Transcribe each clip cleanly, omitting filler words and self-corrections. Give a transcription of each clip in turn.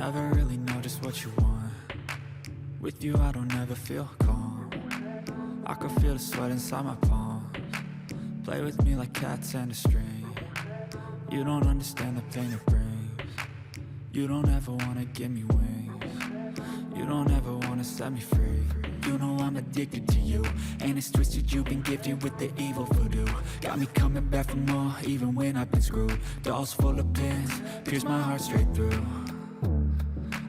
Never really know just what you want. With you I don't ever feel calm. I can feel the sweat inside my palms. Play with me like cats and a string. You don't understand the pain it brings. You don't ever wanna give me wings. You don't ever wanna set me free. You know I'm addicted to you, and it's twisted, you've been gifted with the evil voodoo. Got me coming back for more, even when I've been screwed. Dolls full of pins, pierce my heart straight through.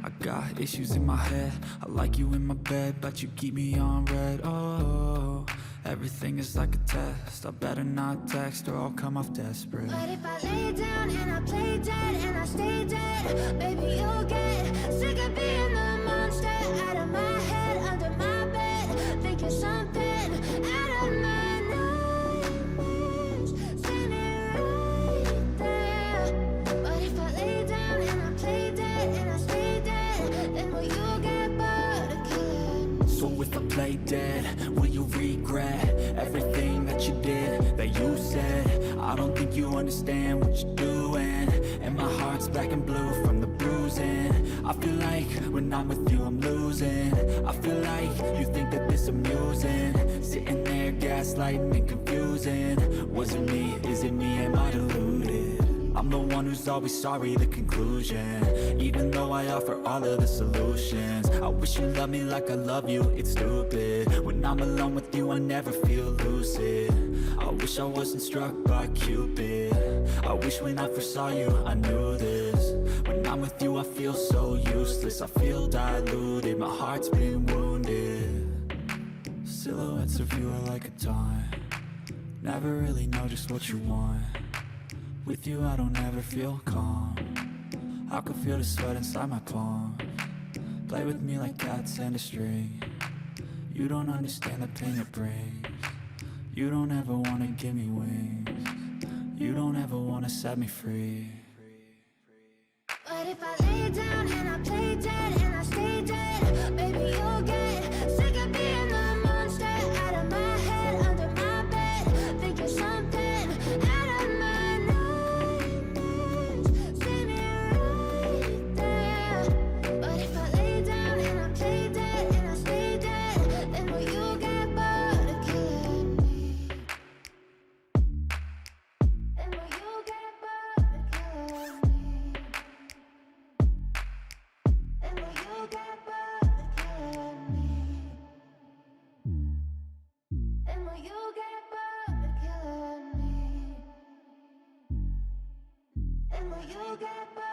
I got issues in my head, I like you in my bed, but you keep me on red. Oh, everything is like a test, I better not text or I'll come off desperate. But if I lay down and I play dead and I stay dead, baby you'll get sick of being the monster out of my head, under my bed, thinking something out of my nightmares, standing right there. But if I lay down and I play dead and I stay dead, then will you get bored of killing me? So if I play dead, will you regret everything that you did, that you said? I don't think you understand what you're doing, and my heart's black and blue from the bruising. I feel like when I'm with you I'm losing. I feel like you think that this amusing, sitting there gaslighting and confusing. Was it me? Is it me? Am I deluded? I'm the one who's always sorry, the conclusion. Even though I offer all of the solutions, I wish you loved me like I love you, it's stupid. When I'm alone with you I never feel lucid. I wish I wasn't struck by Cupid. I wish when I first saw you I knew this. When I'm with you I feel so useless, I feel diluted, my heart's been wounded. Silhouettes of you are like a taunt. Never really know just what you want. With you I don't ever feel calm. I can feel the sweat inside my palms. Play with me like cats and a string. You don't understand the pain it brings. You don't ever wanna give me wings. You don't ever wanna set me free. But if I lay down and I play dead and I stay dead, baby you'll get sick of being the monster out of my head, under my bed, thinking something out of my nightmares, standing right there. But if I lay down and I play dead and I stay dead, then will you get bored of killing me? Then will you get bored of killing me? And will you get bored of killing me? And will you get bored of killing me? And will you get bored?